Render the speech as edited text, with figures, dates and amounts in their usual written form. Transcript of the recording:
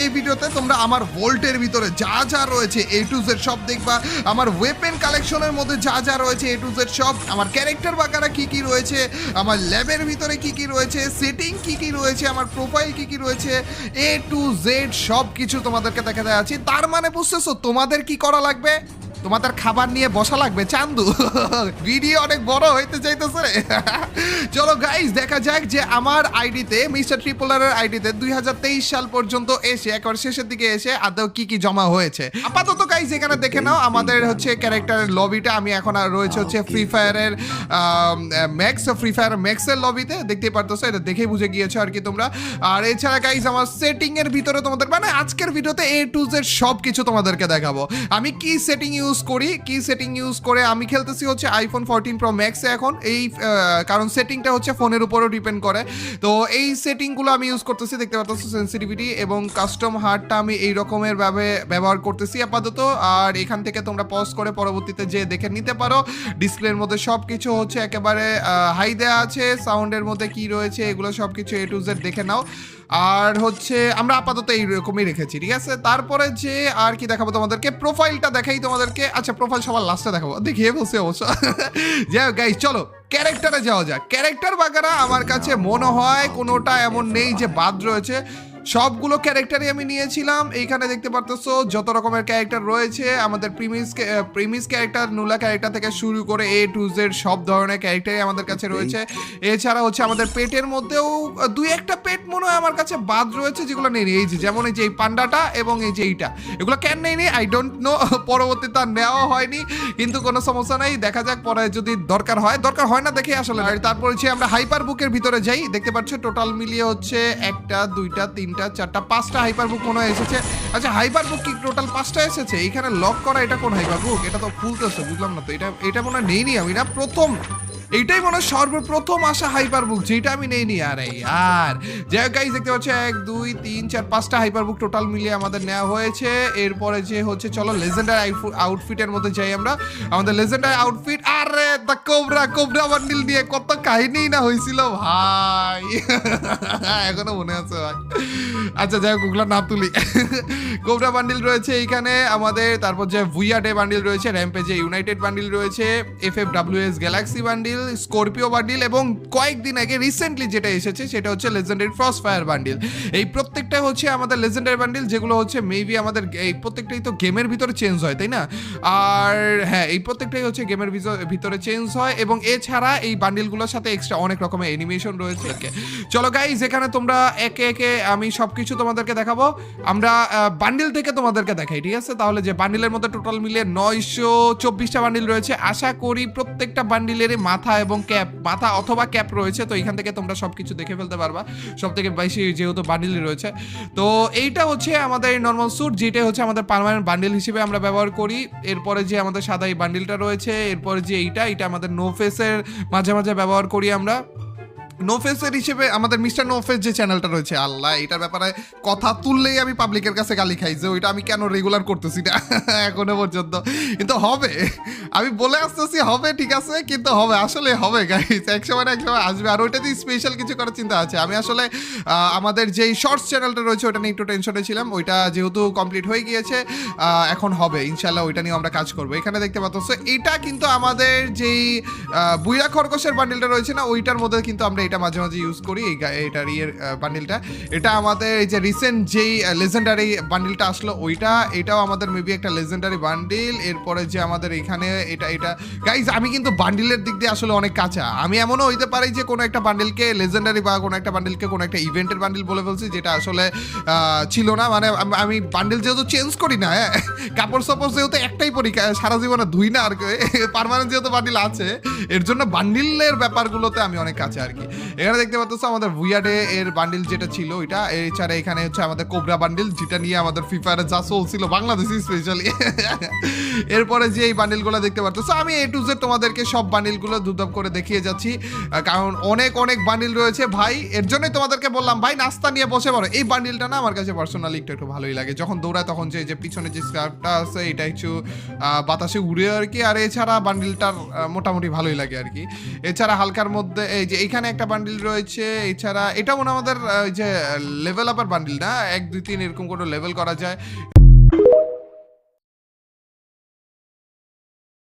এই ভিডিওতে তোমরা আমার ভোল্টের ভিতরে যা যা রয়েছে এ টু জেড সব দেখবা। আমার ওয়েপেন কালেকশনের মধ্যে যা যা রয়েছে এ টু জেড সব, আমার ক্যারেক্টার বাকারা কি কি রয়েছে, আমার ল্যাবের ভিতরে কি কি রয়েছে, সেটিং কি কি রয়েছে, আমার প্রোফাইল কি কি রয়েছে, এ টু জেড সব কিছু তোমাদেরকে দেখাতে আছি। তার মানে বুঝতেছো তোমাদের কি করা লাগবে? তোমাদের খাবার নিয়ে বসা লাগবে চান্দু। ভিডিও অনেক বড় হইতে চাইতেছে। চলো গাইস দেখা যাক যে আমার আইডিতে মিস্টার ট্রিপলারের আইডিতে 2023 সাল পর্যন্ত এসে একবার শেষের দিকে এসে আদৌ কি কি জমা হয়েছে। আপাতত গাইস এখানে দেখে নাও আমাদের হচ্ছে ক্যারেক্টারের লবিটা। আমি এখন আর রয়েছে হচ্ছে ফ্রি ফায়ারের ফ্রি ফায়ার ম্যাক্সের লবিতে, দেখতেই পারতেছো, এটা দেখেই বুঝে গিয়েছো আর কি তোমরা। আর এছাড়া গাইস আমার সেটিং এর ভিতরে তোমাদের মানে আজকের ভিডিওতে এ টু জেড সব কিছু তোমাদেরকে দেখাবো। আমি কি সেটিং ইউজ করে আমি খেলতেছি হচ্ছে আইফোন 14 প্রো ম্যাক্সে এখন, এই কারণ সেটিংটা হচ্ছে ফোনের উপরও ডিপেন্ড করে। তো এই সেটিংগুলো আমি ইউজ করতেছি, দেখতে পাচ্ছ সেন্সিটিভিটি এবং কাস্টম হার্টটা আমি এই রকমের ভাবে ব্যবহার করতেছি আপাতত। আর এখান থেকে তোমরা পজ করে পরবর্তীতে যে দেখে নিতে পারো। ডিসপ্লের মধ্যে সব কিছু হচ্ছে একেবারে হাই দেওয়া আছে, সাউন্ডের মধ্যে কি রয়েছে এগুলো সব কিছু এ টু জেড দেখে নাও। আর হচ্ছে আমরা আপাতত এইরকমই রেখেছি, ঠিক আছে। তারপরে যে আর কি দেখাবো তোমাদেরকে, প্রোফাইলটা দেখাই তোমাদেরকে। আচ্ছা প্রোফাইল সবার লাস্টে দেখাবো, দেখিয়ে বলছি অবশ্য। যাই হোক গাইস চলো ক্যারেক্টারে যাওয়া যাক। ক্যারেক্টার বাগারা আমার কাছে মনে হয় কোনোটা এমন নেই যে বাদ রয়েছে, সবগুলো ক্যারেক্টারই আমি নিয়েছিলাম। এইখানে দেখতে পারতেছো যত রকমের ক্যারেক্টার রয়েছে, আমাদের প্রিমিস ক্যারেক্টার, নুলা ক্যারেক্টার থেকে শুরু করে এ টু জেড সব ধরনের ক্যারেক্টারই আমাদের কাছে রয়েছে। এছাড়া হচ্ছে আমাদের পেটের মধ্যেও দুই একটা পেট মনে হয় আমার কাছে বাদ রয়েছে যেগুলো নেই। এই যে যেমন এই যে এই পান্ডাটা এবং এই যে এইটা, এগুলো কেন নেই আই ডোন্ট নো, পরবর্তীতে আর নেওয়া হয়নি, কিন্তু কোনো সমস্যা নেই, দেখা যাক পরে যদি দরকার হয় না দেখে আসলে। তারপর হচ্ছে আমরা হাইপার বুকের ভিতরে যাই, দেখতে পাচ্ছ টোটাল মিলিয়ে হচ্ছে 1টা 2টা 3টা 4টা 5টা হাইপার বুক মনে হয় এসেছে। আচ্ছা হাইপার বুক কি টোটাল 5টা এসেছে? এখানে লক করা এটা কোন হাইপার বুক? এটা তো খুলতেছে, বুঝলাম না তো। এটা মনে হয় নেইনি আমি, না প্রথম এইটাই মনে হয় সর্বপ্রথম আসা হাইপার বুক যেটা আমি নেইনি। আরে আর যাই হোক গাইস দেখতে পাচ্ছ 1 2 3 4 5টা হাইপার বুক টোটাল মিলিয়ে আমাদের নেওয়া হয়েছে। এরপরে যে হচ্ছে চলো লেজেন্ডারি আউটফিটের মধ্যে যাই আমরা। আমাদের লেজেন্ডারি আউটফিট, আরে দ্য কোবরা বান্ডিল নিয়ে কত কাহিনী না হয়েছিল ভাই, এখনো মনে আছে ভাই। আচ্ছা যাই হোক ওগুলো না তুলি। কোবরা বান্ডিল রয়েছে এইখানে আমাদের, তারপর যে ভুইয়া ডে বান্ডিল রয়েছে, র্যাম্পেজে ইউনাইটেড বান্ডিল রয়েছে, FFWS Galaxy bundle, Scorpio bundle এবং কয়েকদিন আগে রিসেন্টলি যেটা এসেছে সেটা হচ্ছে লেজেন্ডারি ফ্রস্ট ফায়ার বান্ডিল। এই প্রত্যেকটা হচ্ছে আমাদের লেজেন্ডারি বান্ডিল, যেগুলো হচ্ছে মেবি আমাদের এই প্রত্যেকটাই তো গেমের ভিতরে চেঞ্জ হয় তাই না? আর হ্যাঁ এই প্রত্যেকটাই হচ্ছে গেমের ভিতরে চেঞ্জ হয় এবং এছাড়া এই বান্ডিলগুলোর সাথে এক্সট্রা অনেক রকমের অ্যানিমেশন রয়েছে। চলো গাইজ এখানে তোমরা একে একে আমি সবকিছু তোমাদেরকে দেখাবো। আমরা বান্ডিল থেকে তোমাদেরকে দেখাই, ঠিক আছে? তাহলে যে বান্ডিলের মধ্যে টোটাল মিলিয়ে 924টা বান্ডিল রয়েছে। আশা করি প্রত্যেকটা বান্ডিলেরই মাথা এবং মাথা অথবা ক্যাপ রয়েছে, তো এখান থেকে তোমরা সবকিছু দেখে ফেলতে পারবা। সব থেকে বেশি যেহেতু বান্ডিলই রয়েছে, তো এইটা হচ্ছে আমাদের নর্মাল স্যুট, যেটা হচ্ছে আমাদের পার্মানেন্ট বান্ডিল হিসেবে আমরা ব্যবহার করি। এরপরে যে আমাদের সাদা এই বান্ডিলটা রয়েছে, এরপরে যে এইটা আমাদের নো ফেসের মাঝে মাঝে ব্যবহার করি আমরা। নো ফেসের হিসেবে আমাদের মিস্টার নো ফেস যে চ্যানেলটা রয়েছে, আল্লাহ এটার ব্যাপারে কথা তুললেই আমি পাবলিকের কাছে গালি খাই যে ওইটা আমি কেন রেগুলার করতেছি না এখনো পর্যন্ত, কিন্তু হবে, আমি বলে আসতেছি হবে, ঠিক আছে, কিন্তু হবে, আসলে হবে গাইস, এক সময় আসবে। আর ওইটাতে স্পেশাল কিছু করার চিন্তা আছে। আমি আসলে আমাদের যেই শর্টস চ্যানেলটা রয়েছে ওটা নিয়ে একটু টেনশনে ছিলাম, ওইটা যেহেতু কমপ্লিট হয়ে গিয়েছে এখন হবে ইনশাল্লাহ, ওইটা নিয়ে আমরা কাজ করবো। এখানে দেখতে পাচ্ছ এটা কিন্তু আমাদের যেই বুইরা খরগোশের বান্ডিলটা রয়েছে না, ওইটার মধ্যে কিন্তু আমরা এটা মাঝে মাঝে ইউজ করি। এটার বান্ডিলটা, এটা আমাদের এই যে রিসেন্ট যেই লেজেন্ডারি বান্ডিলটা আসলো এটাও আমাদের মেবি একটা লেজেন্ডারি বান্ডিল। এরপরে যে আমাদের এখানে এটা গাইজ আমি কিন্তু বান্ডিলের দিক দিয়ে আসলে অনেক কাঁচা। আমি এমনও হইতে পারি যে কোনো একটা বান্ডিলকে লেজেন্ডারি বা কোনো একটা বান্ডিলকে কোনো একটা ইভেন্টের বান্ডিল বলে ফেলছি, যেটা আসলে ছিল না। মানে আমি বান্ডিল যেহেতু চেঞ্জ করি না, কাপড় সাপড় যেহেতু একটাই পরি, সারা জীবনে ধুই না আর কি, পার্মানেন্ট যেহেতু বান্ডিল আছে, এর জন্য বান্ডিলের ব্যাপারগুলোতে আমি অনেক কাছে আর কি। এখানে দেখতে পাচ্ছ আমাদের ভুইয়াডে এর বান্ডিল যেটা ছিল ওইটা, এছাড়া এখানে হচ্ছে আমাদের কোবরা বান্ডিল, যেটা নিয়ে আমাদের ফ্রি ফায়ারে যা চলছিল বাংলাদেশি স্পেশালি। এরপরে যে এই বান্ডিলগুলো দেখতে পাচ্ছ, আমি এ টু জেড তোমাদেরকে সব বান্ডিলগুলো দুধাপ করে দেখিয়ে যাচ্ছি, কারণ অনেক বান্ডিল রয়েছে ভাই। এর জন্যই তোমাদেরকে বললাম ভাই নাস্তা নিয়ে বসে পড়ো। এই বান্ডিলটা না আমার কাছে পার্সোনালি একটু ভালোই লাগে, যখন দৌড়ায় তখন যে পিছনে যে স্কার্ফটা আছে এটা একটু বাতাসে উড়ে আর কি। আর এছাড়া বান্ডিলটার মোটামুটি ভালোই লাগে আর কি। এছাড়া হালকার মধ্যে এই যে এইখানে একটা বান্ডিল রয়েছে, এছাড়া এটা মনে হয় আমাদের ওই যে লেভেল আপার বান্ডিল না, 1 2 3 এরকম কোনো লেভেল করা যায়।